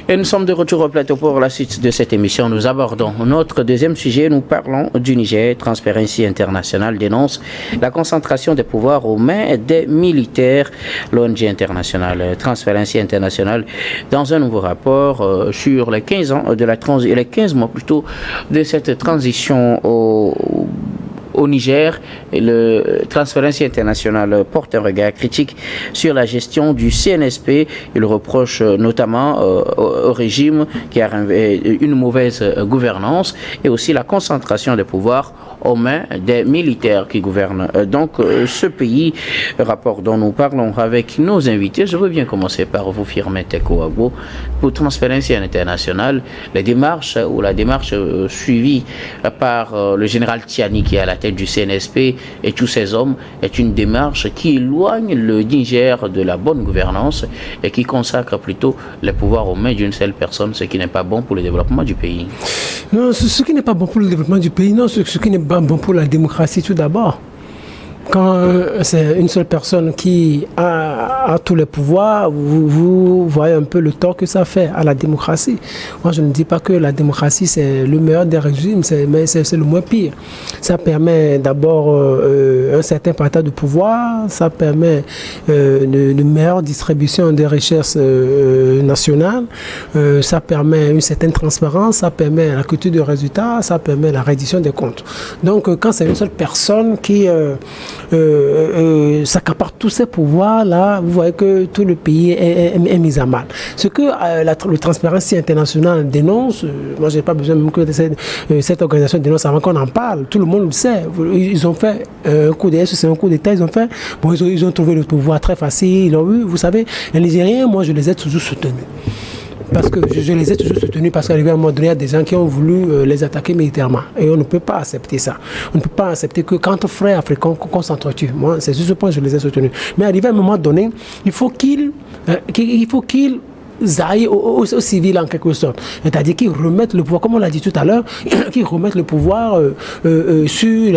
Et nous sommes de retour au plateau pour la suite de cette émission. Nous abordons notre deuxième sujet. Nous parlons du Niger. Transparency International dénonce la concentration des pouvoirs aux mains des militaires. L'ONG internationale Transparency International, dans un nouveau rapport sur les 15 ans de les 15 mois plutôt de cette transition au Niger, le Transparency International porte un regard critique sur la gestion du CNSP. Il reproche notamment au régime qui a une mauvaise gouvernance et aussi la concentration des pouvoirs aux mains des militaires qui gouvernent donc ce pays. Rapport dont nous parlons avec nos invités. Je veux bien commencer par vous, Firmin Tekou Agbo. Pour Transparency International, la démarche suivie par le général Tiani qui est à la tête du CNSP et tous ces hommes est une démarche qui éloigne le Niger de la bonne gouvernance et qui consacre plutôt les pouvoirs aux mains d'une seule personne, ce qui n'est pas bon pour le développement du pays. Non, ce qui n'est pas bon pour le développement du pays, non, ce qui n'est pas bon pour la démocratie tout d'abord. Quand c'est une seule personne qui a tous les pouvoirs, vous voyez un peu le tort que ça fait à la démocratie. Moi, je ne dis pas que la démocratie, c'est le meilleur des régimes, mais c'est le moins pire. Ça permet d'abord un certain partage de pouvoir, ça permet une meilleure distribution des richesses nationales, ça permet une certaine transparence, ça permet la culture de résultats, ça permet la reddition des comptes. Donc, quand c'est une seule personne qui s'accapare tous ces pouvoirs-là, vous voyez que tout le pays est mis à mal. Ce que le Transparency International dénonce, moi je n'ai pas besoin même que cette organisation dénonce avant qu'on en parle, tout le monde le sait. Ils ont fait un coup d'État, c'est un coup d'État, ils ont trouvé le pouvoir très facile, ils ont eu, vous savez, les Nigériens, moi je les ai toujours soutenus. Parce que je les ai toujours soutenus parce qu'arrivé à un moment donné, il y a des gens qui ont voulu les attaquer militairement. Et on ne peut pas accepter ça. On ne peut pas accepter que quand frères africains qu'on s'entretue. Moi, c'est sur ce point que je les ai soutenus. Mais arrivé à un moment donné, il faut qu'ils aillent au civil en quelque sorte. C'est-à-dire qu'ils remettent le pouvoir, comme on l'a dit tout à l'heure, qu'ils remettent le pouvoir sur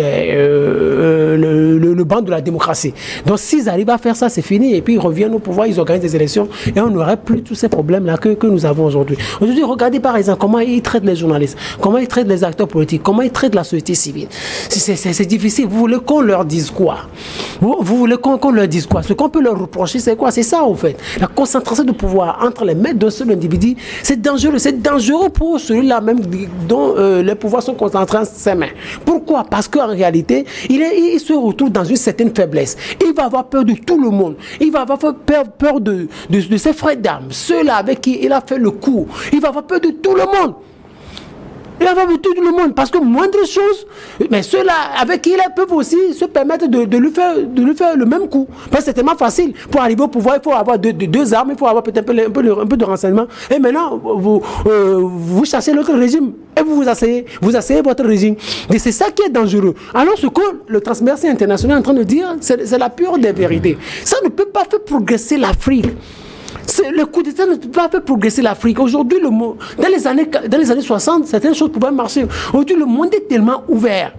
le banc de la démocratie. Donc s'ils arrivent à faire ça, c'est fini. Et puis ils reviennent au pouvoir, ils organisent des élections et on n'aurait plus tous ces problèmes-là que nous avons aujourd'hui. Aujourd'hui, regardez par exemple comment ils traitent les journalistes, comment ils traitent les acteurs politiques, comment ils traitent la société civile. C'est difficile. Vous voulez qu'on leur dise quoi? Vous voulez qu'on leur dise quoi? Ce qu'on peut leur reprocher, c'est quoi? C'est ça, au fait. La concentration de pouvoir entre les mains d'un seul individu, c'est dangereux pour celui-là même dont les pouvoirs sont concentrés en ses mains. Pourquoi? Parce qu'en réalité, il se retrouve dans une certaine faiblesse. Il va avoir peur de tout le monde. Il va avoir peur de ses frères d'armes, ceux-là avec qui il a fait le coup. Il va avoir peur de tout le monde. Il va avoir peur de tout le monde parce que moindre chose, mais ceux-là avec qui ils peuvent aussi se permettre de lui faire le même coup. Parce que c'est tellement facile. Pour arriver au pouvoir, il faut avoir deux armes, il faut avoir peut-être un peu de renseignement. Et maintenant, vous chassez l'autre régime et vous asseyez votre régime. Et c'est ça qui est dangereux. Alors ce que le Transparency International est en train de dire, c'est la pure des vérités. Ça ne peut pas faire progresser l'Afrique. Le coup d'État ne peut pas faire progresser l'Afrique. Aujourd'hui, dans les années 60, certaines choses pouvaient marcher. Aujourd'hui, le monde est tellement ouvert.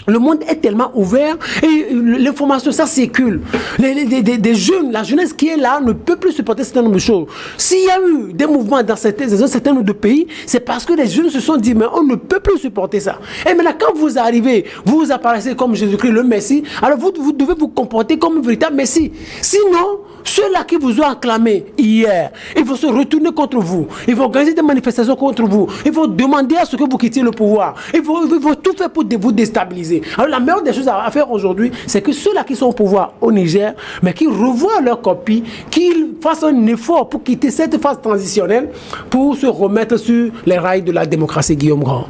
Le monde est tellement ouvert et l'information, ça circule. Des jeunes, la jeunesse qui est là ne peut plus supporter certain nombre de choses. S'il y a eu des mouvements dans un certain nombre de pays, c'est parce que les jeunes se sont dit, mais on ne peut plus supporter ça. Et maintenant, quand vous arrivez, vous apparaissez comme Jésus-Christ, le Messie, alors vous devez vous comporter comme un véritable Messie. Sinon, ceux-là qui vous ont acclamé hier, ils vont se retourner contre vous. Ils vont organiser des manifestations contre vous. Ils vont demander à ce que vous quittiez le pouvoir. Ils vont tout faire pour vous déstabiliser. Alors la meilleure des choses à faire aujourd'hui, c'est que ceux-là qui sont au pouvoir au Niger, mais qui revoient leur copie, qu'ils fassent un effort pour quitter cette phase transitionnelle pour se remettre sur les rails de la démocratie. Guillaume Grand.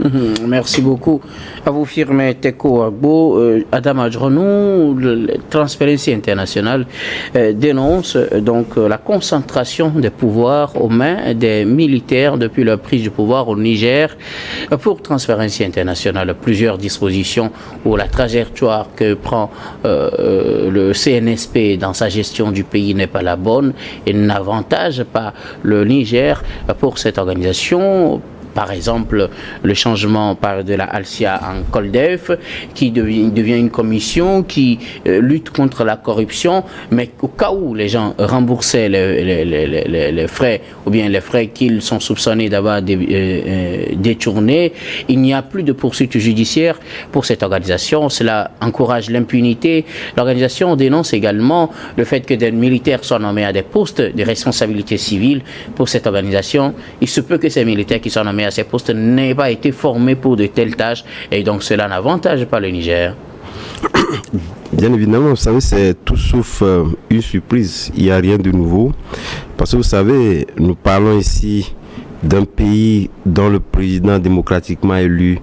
Merci beaucoup à vous, Firmin Tekou Agbo. Adam Adjronou, le Transparency International dénonce donc la concentration des pouvoirs aux mains des militaires depuis leur prise du pouvoir au Niger. Pour Transparency International, plusieurs dispositions où la trajectoire que prend le CNSP dans sa gestion du pays n'est pas la bonne et n'avantage pas le Niger. Pour cette organisation, par exemple, le changement de la Alcia en Coldef, qui devient une commission qui lutte contre la corruption, mais au cas où les gens remboursaient les frais, ou bien les frais qu'ils sont soupçonnés d'avoir détournés, il n'y a plus de poursuite judiciaire pour cette organisation. Cela encourage l'impunité. L'organisation dénonce également le fait que des militaires soient nommés à des postes de responsabilité civile pour cette organisation. Il se peut que ces militaires qui sont nommés à ces postes n'aient pas été formés pour de telles tâches et donc cela n'avantage pas le Niger. Bien évidemment, vous savez, c'est tout sauf une surprise. Il n'y a rien de nouveau. Parce que vous savez, nous parlons ici d'un pays dont le président démocratiquement élu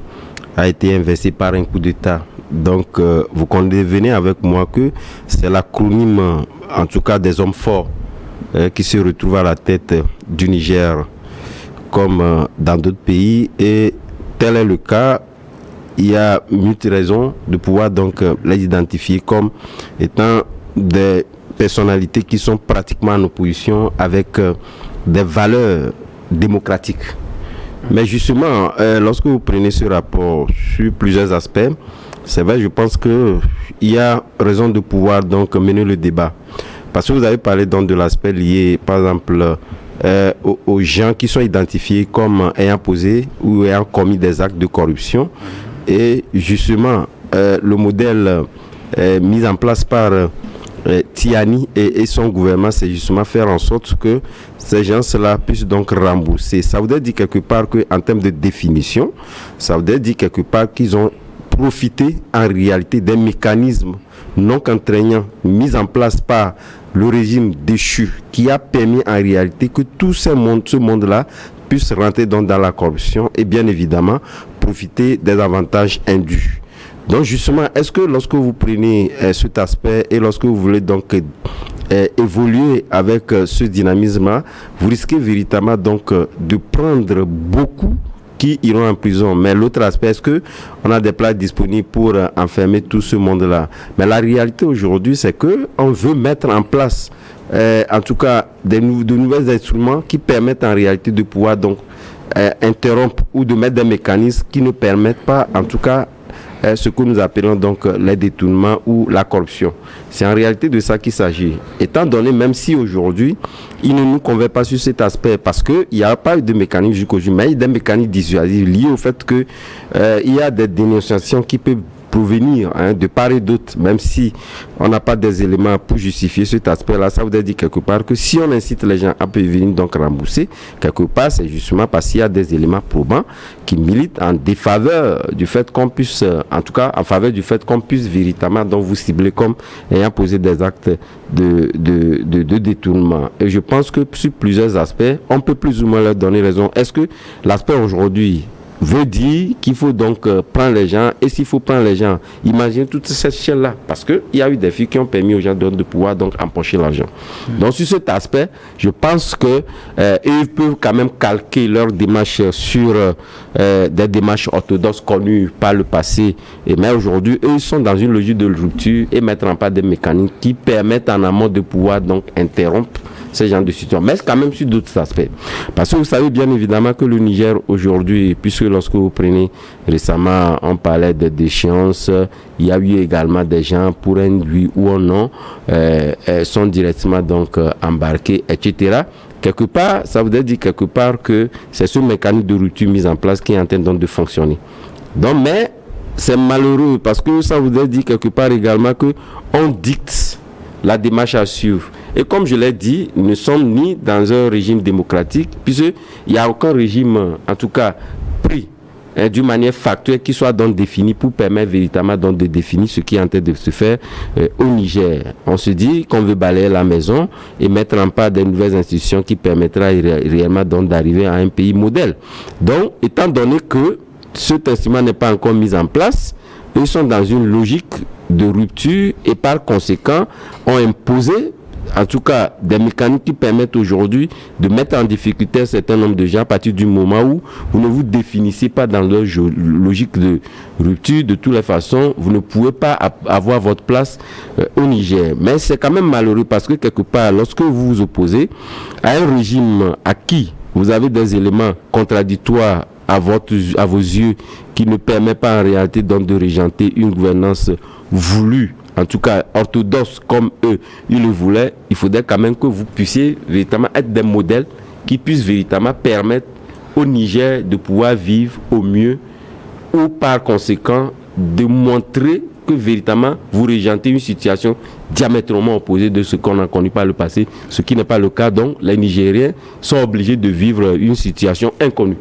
a été investi par un coup d'État. Donc, vous convenez avec moi que c'est l'acronyme, en tout cas des hommes forts, qui se retrouvent à la tête du Niger, comme dans d'autres pays. Et tel est le cas. Il y a multiples raisons de pouvoir donc les identifier comme étant des personnalités qui sont pratiquement en opposition avec des valeurs démocratiques. Mais justement, lorsque vous prenez ce rapport sur plusieurs aspects, c'est vrai, je pense qu'il y a raison de pouvoir donc mener le débat. Parce que vous avez parlé donc de l'aspect lié, par exemple, aux gens qui sont identifiés comme ayant posé ou ayant commis des actes de corruption. Et justement, le modèle mis en place par Tiani et son gouvernement, c'est justement faire en sorte que ces gens-là puissent donc rembourser. Ça voudrait dire quelque part qu'en termes de définition, ça voudrait dire quelque part qu'ils ont profité en réalité des mécanismes non contraignants mis en place par le régime déchu qui a permis en réalité que tout ce monde-là puisse rentrer dans la corruption et bien évidemment profiter des avantages indus. Donc justement, est-ce que lorsque vous prenez cet aspect et lorsque vous voulez donc évoluer avec ce dynamisme-là, vous risquez véritablement donc de prendre beaucoup qui iront en prison. Mais l'autre aspect, est-ce que on a des places disponibles pour enfermer tout ce monde-là? Mais la réalité aujourd'hui, c'est que on veut mettre en place, en tout cas, de nouveaux instruments qui permettent en réalité de pouvoir donc interrompre ou de mettre des mécanismes qui ne permettent pas, en tout cas, ce que nous appelons donc les détournements ou la corruption. C'est en réalité de ça qu'il s'agit. Étant donné, même si aujourd'hui, il ne nous convainc pas sur cet aspect, parce qu'il n'y a pas eu de mécanisme jusqu'aujourd'hui, mais il y a des mécanismes dissuasifs liés au fait que il y a des dénonciations qui peuvent provenir de part et d'autre, même si on n'a pas des éléments pour justifier cet aspect-là. Ça veut dire quelque part que si on incite les gens à venir donc rembourser, quelque part, c'est justement parce qu'il y a des éléments probants qui militent en défaveur du fait qu'on puisse, en tout cas, en faveur du fait qu'on puisse véritablement donc vous cibler comme ayant posé des actes de détournement. Et je pense que sur plusieurs aspects, on peut plus ou moins leur donner raison. Est-ce que l'aspect aujourd'hui veut dire qu'il faut donc prendre les gens, et s'il faut prendre les gens, imaginez toute cette chaîne-là, parce qu'il y a eu des filles qui ont permis aux gens de pouvoir donc empocher l'argent. Donc sur cet aspect, je pense que ils peuvent quand même calquer leur démarche sur des démarches orthodoxes connues par le passé, mais aujourd'hui, eux, ils sont dans une logique de rupture et mettre en place des mécanismes qui permettent en amont de pouvoir donc interrompre ces genres de situations, mais quand même sur d'autres aspects. Parce que vous savez bien évidemment que le Niger aujourd'hui, puisque lorsque vous prenez récemment, on parlait de déchéances, il y a eu également des gens pour un oui ou un non, sont directement donc embarqués, etc. Quelque part, ça voudrait dire quelque part que c'est ce mécanisme de rupture mis en place qui est en train donc de fonctionner. Donc, mais c'est malheureux parce que ça voudrait dire quelque part également que on dicte la démarche à suivre. Et comme je l'ai dit, nous ne sommes ni dans un régime démocratique, puisqu'il n'y a aucun régime, en tout cas, pris d'une manière factuelle qui soit donc défini pour permettre véritablement donc de définir ce qui est en train de se faire au Niger. On se dit qu'on veut balayer la maison et mettre en place des nouvelles institutions qui permettra réellement donc d'arriver à un pays modèle. Donc, étant donné que cet instrument n'est pas encore mis en place, ils sont dans une logique de rupture et par conséquent ont imposé en tout cas des mécanismes qui permettent aujourd'hui de mettre en difficulté un certain nombre de gens à partir du moment où vous ne vous définissez pas dans leur logique de rupture. De toutes les façons, vous ne pouvez pas avoir votre place au Niger. Mais c'est quand même malheureux parce que quelque part, lorsque vous vous opposez à un régime à qui vous avez des éléments contradictoires à vos yeux, qui ne permet pas en réalité donc de régenter une gouvernance voulue, en tout cas orthodoxe comme eux, ils le voulaient, il faudrait quand même que vous puissiez véritablement être des modèles qui puissent véritablement permettre au Niger de pouvoir vivre au mieux, ou par conséquent de montrer que véritablement vous régentez une situation diamétralement opposée de ce qu'on a connu par le passé, ce qui n'est pas le cas. Donc les Nigériens sont obligés de vivre une situation inconnue.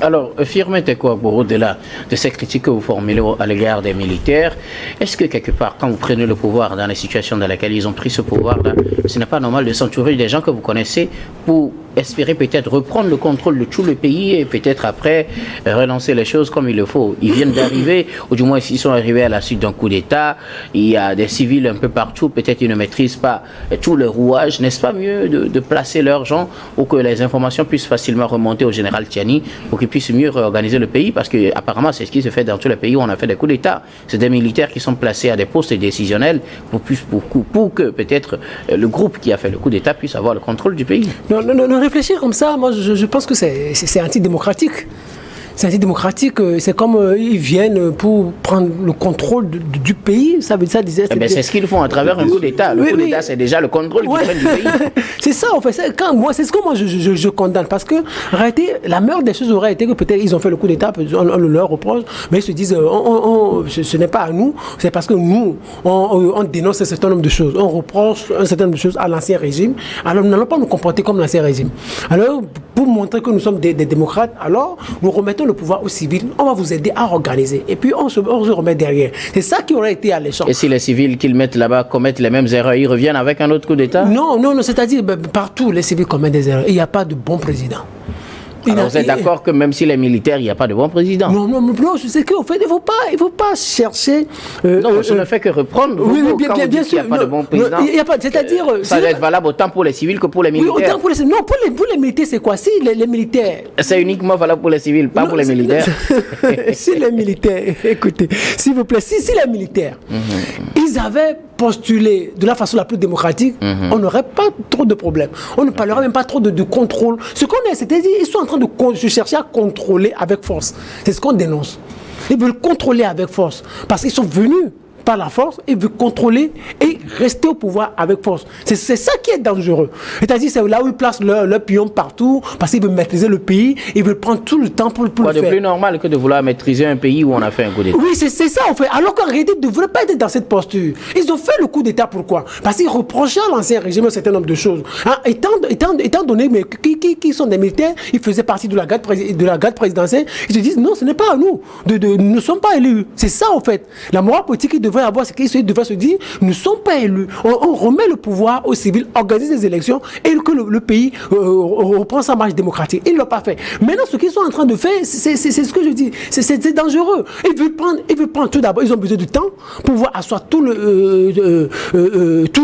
Alors, Firmin Tekou-Agboro, au-delà de ces critiques que vous formulez à l'égard des militaires, est-ce que quelque part, quand vous prenez le pouvoir dans les situations dans lesquelles ils ont pris ce pouvoir-là, ce n'est pas normal de s'entourer des gens que vous connaissez pour espérer peut-être reprendre le contrôle de tout le pays et peut-être après relancer les choses comme il le faut? Ils viennent d'arriver, ou du moins ils sont arrivés à la suite d'un coup d'État, il y a des civils un peu partout, peut-être ils ne maîtrisent pas tout le rouage. N'est-ce pas mieux de placer leurs gens pour que les informations puissent facilement remonter au général Tiani pour qu'il puisse mieux réorganiser le pays? Parce que apparemment c'est ce qui se fait dans tous les pays où on a fait des coups d'État. C'est des militaires qui sont placés à des postes décisionnels pour que peut-être le groupe qui a fait le coup d'État puisse avoir le contrôle du pays. Non, réfléchir comme ça, moi je pense que c'est antidémocratique. C'est antidémocratique, c'est comme ils viennent pour prendre le contrôle du pays. Ça veut dire c'est ce qu'ils font à travers un coup d'État. Le coup d'État, c'est déjà le contrôle qu'ils prennent du pays. C'est ça, en fait. C'est ce que moi je condamne. Parce que, en réalité, la meilleure des choses aurait été que peut-être ils ont fait le coup d'État, on leur reproche, mais ils se disent ce n'est pas à nous, c'est parce que nous, on dénonce un certain nombre de choses. On reproche un certain nombre de choses à l'ancien régime. Alors, nous n'allons pas nous comporter comme l'ancien régime. Alors, pour montrer que nous sommes des démocrates, alors, nous remettons le pouvoir aux civils, on va vous aider à organiser. Et puis, on se remet derrière. C'est ça qui aurait été alléchant. Et si les civils qu'ils mettent là-bas commettent les mêmes erreurs, ils reviennent avec un autre coup d'État? Non, c'est-à-dire, partout, les civils commettent des erreurs. Il n'y a pas de bon président. Alors vous êtes d'accord que même si les militaires, il n'y a pas de bon président? Non, c'est qu'en fait, il ne faut pas chercher... non, je ne fais que reprendre. Oui, bien sûr. Il n'y a pas de bon président. C'est-à-dire... ça doit être valable autant pour les civils que pour les militaires. Oui, autant pour les civils. Non, pour les militaires, c'est quoi? Si les militaires... C'est uniquement valable pour les civils, pas pour les militaires. Si les militaires... Écoutez, s'il vous plaît, si les militaires, ils avaient postulé de la façon la plus démocratique, on n'aurait pas trop de problèmes. On ne parlerait même pas trop de contrôle. Ce qu'on est, c'est-à-dire, ils sont en train de chercher à contrôler avec force. C'est ce qu'on dénonce. Ils veulent contrôler avec force. Parce qu'ils sont venus par la force, ils veulent contrôler et rester au pouvoir avec force. C'est ça qui est dangereux. C'est-à-dire, c'est là où ils placent leurs pions partout, parce qu'ils veulent maîtriser le pays, ils veulent prendre tout le temps pour le faire. C'est plus normal que de vouloir maîtriser un pays où on a fait un coup d'État. Oui, c'est ça en fait. Alors qu'en réalité, ils ne devraient pas être dans cette posture. Ils ont fait le coup d'État, pourquoi? Parce qu'ils reprochaient à l'ancien régime un certain nombre de choses. Étant donné mais qui sont des militaires, ils faisaient partie de la garde présidentielle, ils se disent non, ce n'est pas à nous. Nous ne sommes pas élus. C'est ça en fait. La morale politique qu'ils devraient avoir, c'est qu'ils devraient se dire nous ne sommes pas élus. On remet le pouvoir aux civils, organise des élections et que le pays reprend sa marche démocratique. Ils ne l'ont pas fait. Maintenant, ce qu'ils sont en train de faire, c'est ce que je dis. C'est dangereux. Ils veulent prendre tout d'abord, ils ont besoin de temps pour pouvoir asseoir tout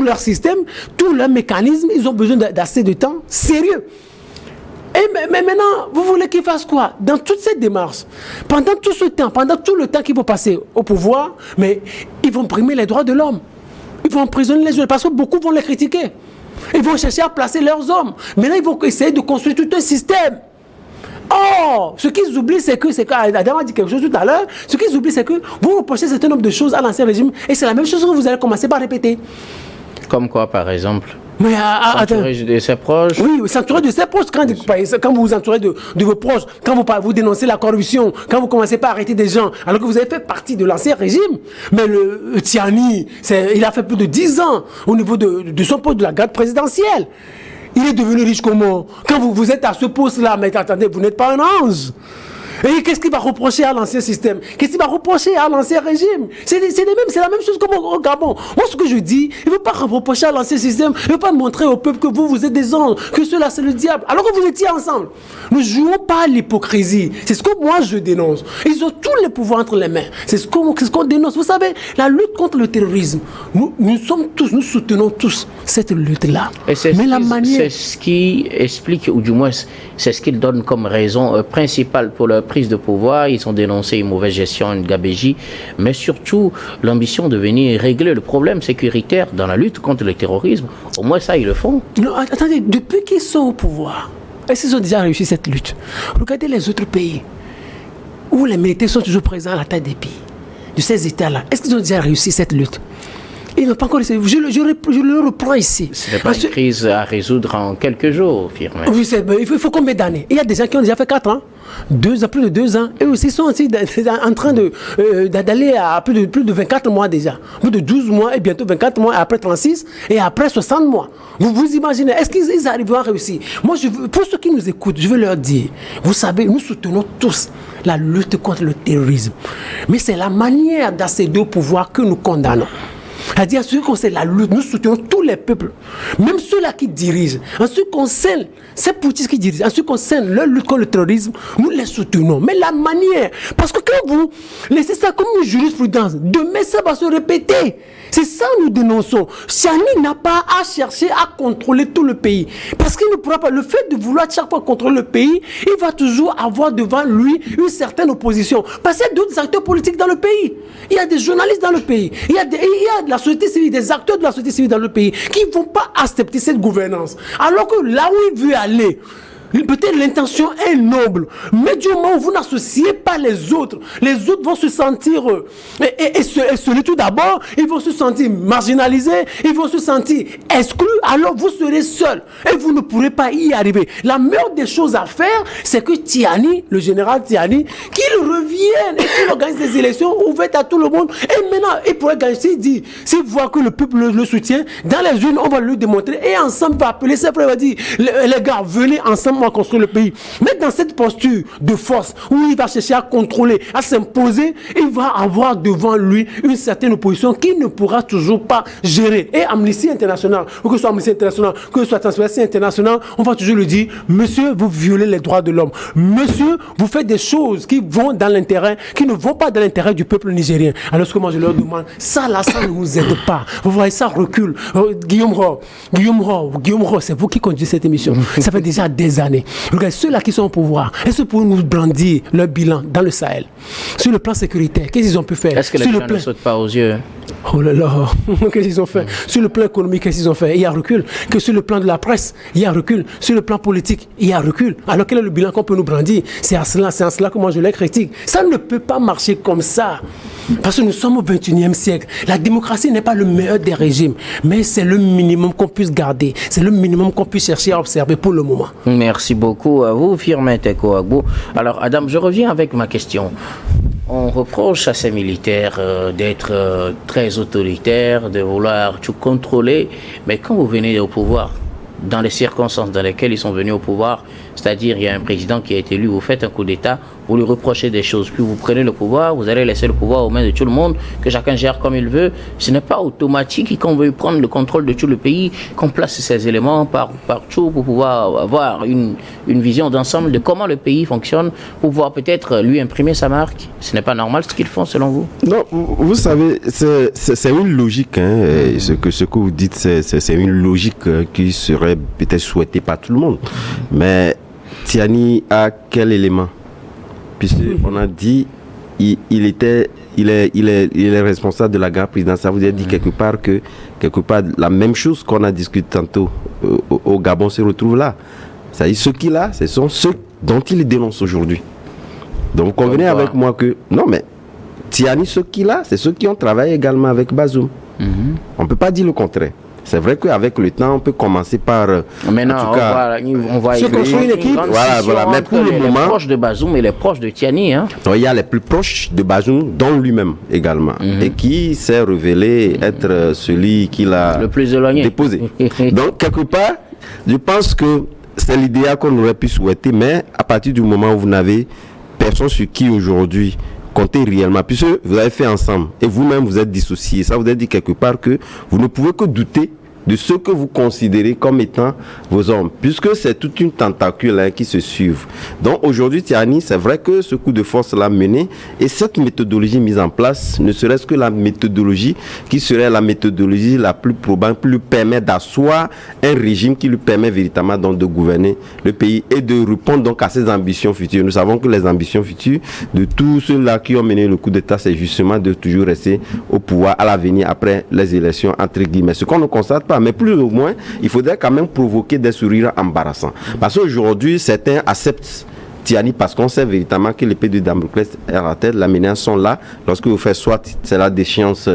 leur système, tout leur mécanisme. Ils ont besoin d'assez de temps sérieux. Mais maintenant, vous voulez qu'ils fassent quoi? Dans toute cette démarche, pendant tout ce temps, pendant tout le temps qu'ils vont passer au pouvoir, mais ils vont brimer les droits de l'homme. Ils vont emprisonner les gens parce que beaucoup vont les critiquer. Ils vont chercher à placer leurs hommes. Maintenant, ils vont essayer de construire tout un système. Oh, ce qu'ils oublient, c'est que Adam a dit quelque chose tout à l'heure. Ce qu'ils oublient, c'est que vous reprochez un certain nombre de choses à l'ancien régime et c'est la même chose que vous allez commencer par répéter. Comme quoi, par exemple? Mais s'entourer de ses proches. Oui, s'entourer de ses proches. Quand vous vous entourez de vos proches, quand vous dénoncez la corruption, quand vous commencez pas à arrêter des gens, alors que vous avez fait partie de l'ancien régime. Mais le Tiani, il a fait plus de 10 ans au niveau de son poste de la garde présidentielle. Il est devenu riche comment? Quand vous êtes à ce poste-là, mais attendez, vous n'êtes pas un ange. Et qu'est-ce qu'il va reprocher à l'ancien système? Qu'est-ce qu'il va reprocher à l'ancien régime? C'est la même chose comme au Gabon. Moi, ce que je dis, il ne veut pas reprocher à l'ancien système, il ne veut pas montrer au peuple que vous êtes des anges, que ceux-là, c'est le diable. Alors que vous étiez ensemble. Ne jouons pas à l'hypocrisie. C'est ce que moi, je dénonce. Ils ont tous les pouvoirs entre les mains. C'est ce qu'on dénonce. Vous savez, la lutte contre le terrorisme, nous soutenons tous cette lutte-là. C'est ce qui explique, ou du moins, c'est ce qu'ils donnent comme raison principale pour leur prise de pouvoir. Ils ont dénoncé une mauvaise gestion, une gabegie, mais surtout l'ambition de venir régler le problème sécuritaire dans la lutte contre le terrorisme. Au moins ça, ils le font. Non, attendez, depuis qu'ils sont au pouvoir, Est-ce qu'ils ont déjà réussi cette lutte? Regardez les autres pays où les militaires sont toujours présents à la tête des pays, de ces États-là. Est-ce qu'ils ont déjà réussi cette lutte? Ils n'ont pas encore réussi. Je le reprends ici. Ce n'est pas une crise à résoudre en quelques jours, Firmin. Oui, il faut combien d'années? Il y a des gens qui ont déjà fait 4 ans. 2 ans, plus de 2 ans. Eux aussi sont aussi en train d'aller à plus de 24 mois déjà. Plus de 12 mois et bientôt 24 mois, et après 36 et après 60 mois. Vous imaginez, est-ce qu'ils arriveront à réussir? Moi, pour ceux qui nous écoutent, je veux leur dire, vous savez, nous soutenons tous la lutte contre le terrorisme. Mais c'est la manière d'accéder au pouvoir que nous condamnons. C'est-à-dire, en ce qui concerne la lutte, nous soutenons tous les peuples, même ceux-là qui dirigent. En ce qui concerne ces politistes qui dirigent, en ce qui concerne leur lutte contre le terrorisme, nous les soutenons. Mais la manière, parce que quand vous laissez ça comme une jurisprudence, demain ça va se répéter. C'est ça que nous dénonçons. Tiani n'a pas à chercher à contrôler tout le pays. Parce qu'il ne pourra pas. Le fait de vouloir chaque fois contrôler le pays, il va toujours avoir devant lui une certaine opposition. Parce qu'il y a d'autres acteurs politiques dans le pays. Il y a des journalistes dans le pays. Il y a de la société civile, des acteurs de la société civile dans le pays qui ne vont pas accepter cette gouvernance. Alors que là où il veut aller, peut-être l'intention est noble, mais du moment où vous n'associez pas les autres vont se sentir et tout d'abord, ils vont se sentir marginalisés, ils vont se sentir exclus, alors vous serez seuls et vous ne pourrez pas y arriver. La meilleure des choses à faire, c'est que Tiani, le général Tiani, qu'il revienne et qu'il organise des élections ouvertes à tout le monde. Et maintenant, il pourrait gagner, s'il voit que le peuple le soutient, dans les urnes, on va lui démontrer et ensemble, il va appeler ses frères, il va dire, les gars, venez ensemble à construire le pays. Mais dans cette posture de force où il va chercher à contrôler, à s'imposer, il va avoir devant lui une certaine opposition qu'il ne pourra toujours pas gérer. Et Amnesty International, ou que ce soit Amnesty International, que ce soit Transparency International, on va toujours lui dire, monsieur, vous violez les droits de l'homme. Monsieur, vous faites des choses qui vont dans l'intérêt, qui ne vont pas dans l'intérêt du peuple nigérien. Alors que moi je leur demande, ça là, ça ne vous aide pas. Vous voyez, ça recule. Guillaume Roh, c'est vous qui conduisez cette émission. Ça fait déjà des années. Regardez, ceux-là qui sont au pouvoir, est-ce que vous pouvez nous brandir leur bilan dans le Sahel? Sur le plan sécuritaire, qu'est-ce qu'ils ont pu faire? Est-ce que les gens ne sautent pas aux yeux? Oh là là, qu'est-ce qu'ils ont fait? Sur le plan économique, qu'est-ce qu'ils ont fait? Il y a recul. Que sur le plan de la presse, il y a recul. Sur le plan politique, il y a recul. Alors quel est le bilan qu'on peut nous brandir? C'est en cela que moi je les critique. Ça ne peut pas marcher comme ça. Parce que nous sommes au 21e siècle. La démocratie n'est pas le meilleur des régimes, mais c'est le minimum qu'on puisse garder. C'est le minimum qu'on puisse chercher à observer pour le moment. Merci beaucoup à vous, Firmin Teko Agbo. Alors, Adam, je reviens avec ma question. On reproche à ces militaires d'être très autoritaires, de vouloir tout contrôler, mais quand vous venez au pouvoir, dans les circonstances dans lesquelles ils sont venus au pouvoir, c'est-à-dire il y a un président qui a été élu, vous faites un coup d'État, vous lui reprochez des choses, puis vous prenez le pouvoir, vous allez laisser le pouvoir aux mains de tout le monde, que chacun gère comme il veut. Ce n'est pas automatique et qu'on veut prendre le contrôle de tout le pays, qu'on place ces éléments partout pour pouvoir avoir une vision d'ensemble de comment le pays fonctionne, pour pouvoir peut-être lui imprimer sa marque. Ce n'est pas normal ce qu'ils font selon vous? Non, vous savez, c'est une logique. Ce que vous dites, c'est une logique qui serait peut-être souhaitée par tout le monde. Mais Tiani a quel élément? Puisqu'on a dit il est responsable de la garde présidentielle. Ça vous a dit quelque part la même chose qu'on a discuté tantôt au Gabon se retrouve là. C'est-à-dire ceux qu'il a, ce sont ceux dont il dénonce aujourd'hui. Donc vous convenez avec moi que non, mais Tiani, ceux qu'il a, c'est ceux qui ont travaillé également avec Bazoum. On ne peut pas dire le contraire. C'est vrai qu'avec le temps, on peut commencer par... Maintenant, on va construire une équipe. Voilà. Mais pour le moment... Les proches de Bazoum et les proches de Tiani. Il y a les plus proches de Bazoum, dont lui-même également. Et qui s'est révélé être celui qui l'a le plus éloigné déposé. Donc, quelque part, je pense que c'est l'idéal qu'on aurait pu souhaiter, mais à partir du moment où vous n'avez personne sur qui aujourd'hui comptez réellement, puisque vous avez fait ensemble et vous-même vous êtes dissociés, ça vous a dit quelque part que vous ne pouvez que douter de ce que vous considérez comme étant vos hommes, puisque c'est toute une tentacule qui se suivent. Donc aujourd'hui, Tiani, c'est vrai que ce coup de force l'a mené, et cette méthodologie mise en place, ne serait-ce que la méthodologie qui serait la méthodologie la plus probable, qui lui permet d'asseoir un régime qui lui permet véritablement donc de gouverner le pays et de répondre donc à ses ambitions futures. Nous savons que les ambitions futures de tous ceux-là qui ont mené le coup d'État, c'est justement de toujours rester au pouvoir à l'avenir après les élections, entre guillemets. Ce qu'on ne constate pas, pas. Mais plus ou moins, il faudrait quand même provoquer des sourires embarrassants. Parce qu'aujourd'hui, certains acceptent Tiani parce qu'on sait véritablement que l'épée de Damoclès est à la tête, les menaces sont là. Lorsque vous faites soit c'est la déchéance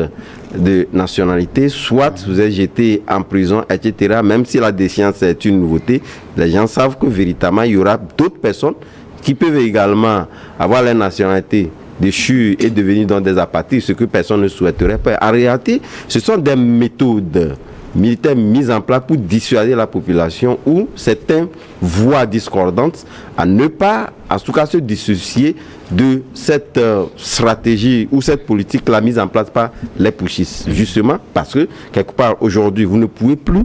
de nationalité, soit vous êtes jeté en prison, etc. Même si la déchéance est une nouveauté, les gens savent que véritablement il y aura d'autres personnes qui peuvent également avoir la nationalité déchue et devenir dans des apatrides, ce que personne ne souhaiterait. En réalité, ce sont des méthodes militaires mises en place pour dissuader la population ou certaines voix discordantes à ne pas, en tout cas, se dissocier de cette stratégie ou cette politique la mise en place par les putschistes. Justement parce que, quelque part, aujourd'hui, vous ne pouvez plus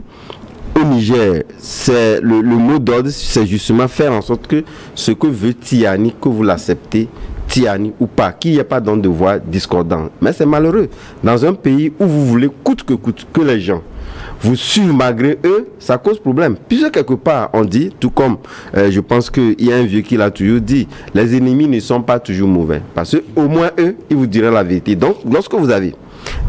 au Niger, c'est le mot d'ordre, c'est justement faire en sorte que ce que veut Tiani, que vous l'acceptez, Tiani ou pas, qu'il n'y ait pas de voix discordantes. Mais c'est malheureux. Dans un pays où vous voulez coûte que les gens vous suivent malgré eux, ça cause problème. Puisque quelque part, on dit, tout comme je pense qu'il y a un vieux qui l'a toujours dit, les ennemis ne sont pas toujours mauvais. Parce qu'au moins eux, ils vous diraient la vérité. Donc, lorsque vous avez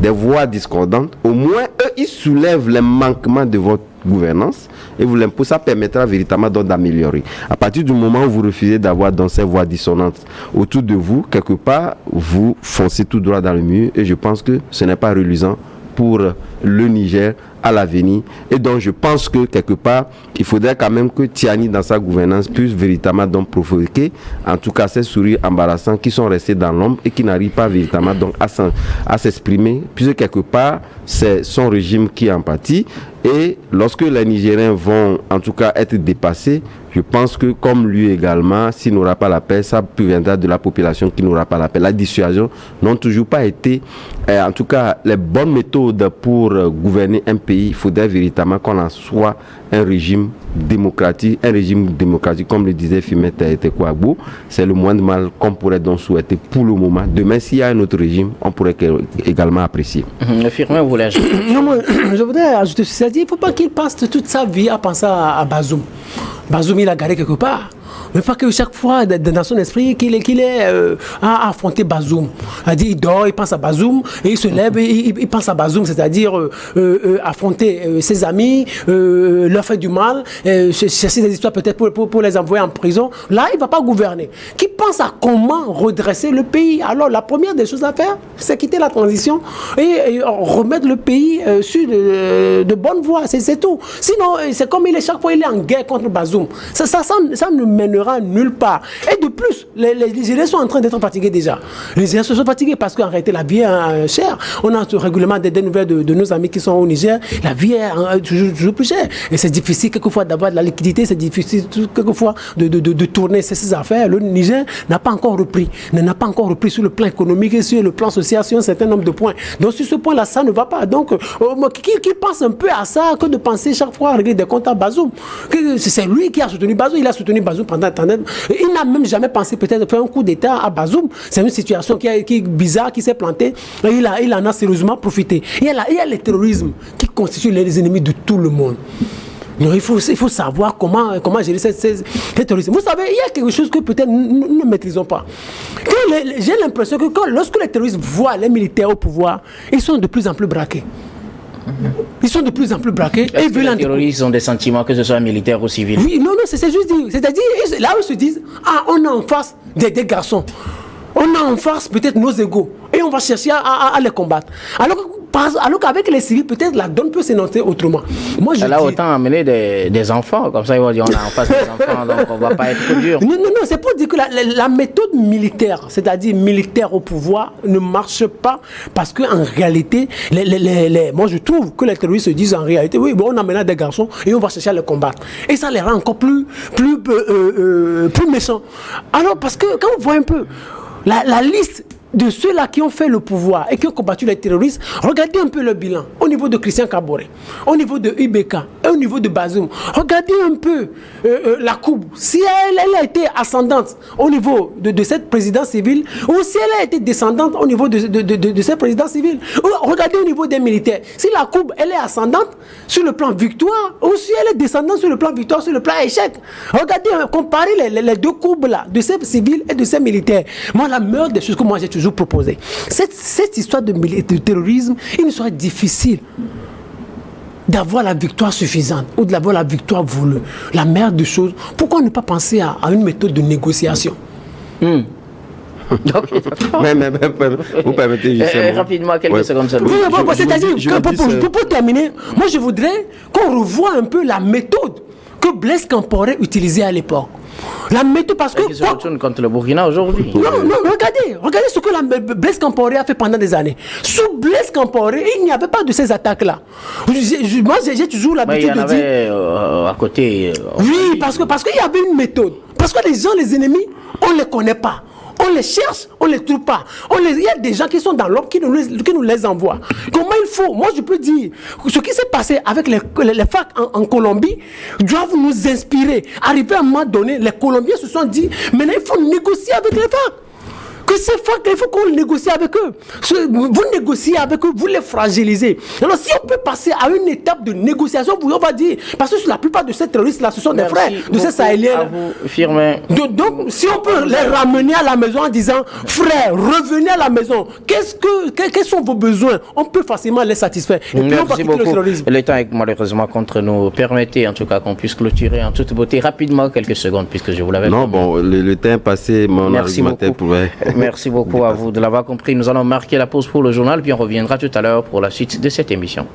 des voix discordantes, au moins eux, ils soulèvent les manquements de votre gouvernance et vous l'imposez, ça permettra véritablement d'améliorer. À partir du moment où vous refusez d'avoir dans ces voix dissonantes autour de vous, quelque part, vous foncez tout droit dans le mur et je pense que ce n'est pas reluisant pour le Niger à l'avenir. Et donc je pense que quelque part, il faudrait quand même que Tiani dans sa gouvernance puisse véritablement donc provoquer, en tout cas ces sourires embarrassants qui sont restés dans l'ombre et qui n'arrivent pas véritablement donc à s'exprimer, puisque quelque part c'est son régime qui en pâtit. Et lorsque les Nigériens vont en tout cas être dépassés, je pense que comme lui également, s'il n'aura pas la paix, ça viendra de la population qui n'aura pas la paix. La dissuasion n'ont toujours pas été, en tout cas, les bonnes méthodes pour gouverner un pays. Il faudrait véritablement qu'on en soit un régime démocratique, comme le disait Fimette Tekwagbo. C'est le moins de mal qu'on pourrait donc souhaiter pour le moment. Demain, s'il y a un autre régime, on pourrait également apprécier. Firmin, vous voulez ajouter? Non, moi, je voudrais ajouter ceci. Il ne faut pas qu'il passe toute sa vie à penser à Bazoum. Bazoum, il a garé quelque part. Mais pas que chaque fois, dans son esprit, qu'il est à affronter Bazoum. Il dort, il pense à Bazoum, et il se lève, et il pense à Bazoum, c'est-à-dire affronter ses amis, leur faire du mal, chercher des histoires peut-être pour les envoyer en prison. Là, il ne va pas gouverner. Qui pense à comment redresser le pays? Alors, la première des choses à faire, c'est quitter la transition et remettre le pays sur de bonnes voies. C'est tout. Sinon, c'est comme chaque fois il est en guerre contre Bazoum. Ça ne mènera nulle part. Et de plus, les Nigériens sont en train d'être fatigués déjà. Les Nigériens se sont fatigués parce qu'en réalité, la vie est chère. On a régulièrement des nouvelles de nos amis qui sont au Niger. La vie est toujours plus chère. Et c'est difficile quelquefois d'avoir de la liquidité. C'est difficile quelquefois de tourner ces affaires. Le Niger n'a pas encore repris. N'a pas encore repris sur le plan économique et sur le plan social sur un certain nombre de points. Donc sur ce point-là, ça ne va pas. Donc, qui pense un peu à ça que de penser chaque fois à régler des comptes à Bazoum? C'est lui qui a soutenu Bazoum. Il a soutenu Bazoum pendant. Il n'a même jamais pensé peut-être faire un coup d'État à Bazoum. C'est une situation qui est bizarre, qui s'est plantée. Il en a sérieusement profité. Il y a le terrorisme qui constitue les ennemis de tout le monde. Donc, il faut savoir comment gérer ces terrorisme. Vous savez, il y a quelque chose que peut-être nous ne maîtrisons pas. J'ai l'impression que lorsque les terroristes voient les militaires au pouvoir, ils sont de plus en plus braqués. Ils sont de plus en plus braqués. Et les terroristes ont des sentiments, que ce soit militaire ou civil. Oui, non, c'est juste dire. C'est-à-dire, là où ils se disent, on a en face des garçons. On a en face peut-être nos égaux. Et on va chercher à les combattre. Alors qu'avec les civils, peut-être la donne peut s'énoncer autrement. Moi, elle a autant amené des enfants. Comme ça, ils vont dire, on a en face des enfants, donc on ne va pas être dur. Non, c'est pour dire que la méthode militaire, c'est-à-dire militaire au pouvoir, ne marche pas. Parce qu'en réalité, moi je trouve que les terroristes se disent en réalité, oui, bon, on amène des garçons et on va chercher à les combattre. Et ça les rend encore plus méchants. Alors, parce que quand on voit un peu la liste de ceux-là qui ont fait le pouvoir et qui ont combattu les terroristes, regardez un peu le bilan au niveau de Christian Kaboré, au niveau de Ibeka et au niveau de Bazoum. Regardez un peu la courbe. Si elle a été ascendante au niveau de cette présidence civile ou si elle a été descendante au niveau de cette présidence civile. Regardez au niveau des militaires. Si la courbe elle est ascendante sur le plan victoire ou si elle est descendante sur le plan victoire, sur le plan échec. Regardez, comparez les deux courbes-là de ces civils et de ces militaires. Moi, la meilleure des choses que moi j'ai toujours proposé. Cette histoire de terrorisme, il nous serait difficile d'avoir la victoire suffisante ou d'avoir la victoire voulue, la meilleure des choses, pourquoi ne pas penser à une méthode de négociation? Ok, d'accord. Mais, vous permettez justement. Rapidement, quelques secondes seulement. C'est-à-dire, pour terminer, moi je voudrais qu'on revoie un peu la méthode que Blaise Compaoré utilisait à l'époque. La méthode, parce que... Qui se retourne contre le Burkina aujourd'hui. Non, regardez ce que Blaise Compaoré a fait pendant des années. Sous Blaise Compaoré, il n'y avait pas de ces attaques-là. Moi, j'ai toujours l'habitude de dire... Il y en avait à côté... Oui, parce qu'il y avait une méthode. Parce que les gens, les ennemis, on ne les connaît pas. On les cherche, on ne les trouve pas. Il y a des gens qui sont dans l'ombre qui nous les envoient. Comment il faut? Moi, je peux dire, ce qui s'est passé avec les FARC en Colombie doivent nous inspirer. Arrivé à un moment donné, les Colombiens se sont dit, maintenant il faut négocier avec les FARC. Que ces FARC, il faut qu'on négocie avec eux. Vous négociez avec eux, vous les fragilisez. Alors si on peut passer à une étape de négociation, on va dire, parce que la plupart de ces terroristes-là, ce sont des frères de ces Sahéliens. Donc, si on peut les ramener à la maison en disant, frères, revenez à la maison, quels sont vos besoins? On peut facilement les satisfaire. Et puis on va quitter le terrorisme. Le temps est malheureusement contre nous. Permettez en tout cas qu'on puisse clôturer en toute beauté rapidement quelques secondes, puisque je vous l'avais dit. Non, bon, le temps est passé, mon argumentaire pouvait... Merci beaucoup à vous de l'avoir compris. Nous allons marquer la pause pour le journal, puis on reviendra tout à l'heure pour la suite de cette émission.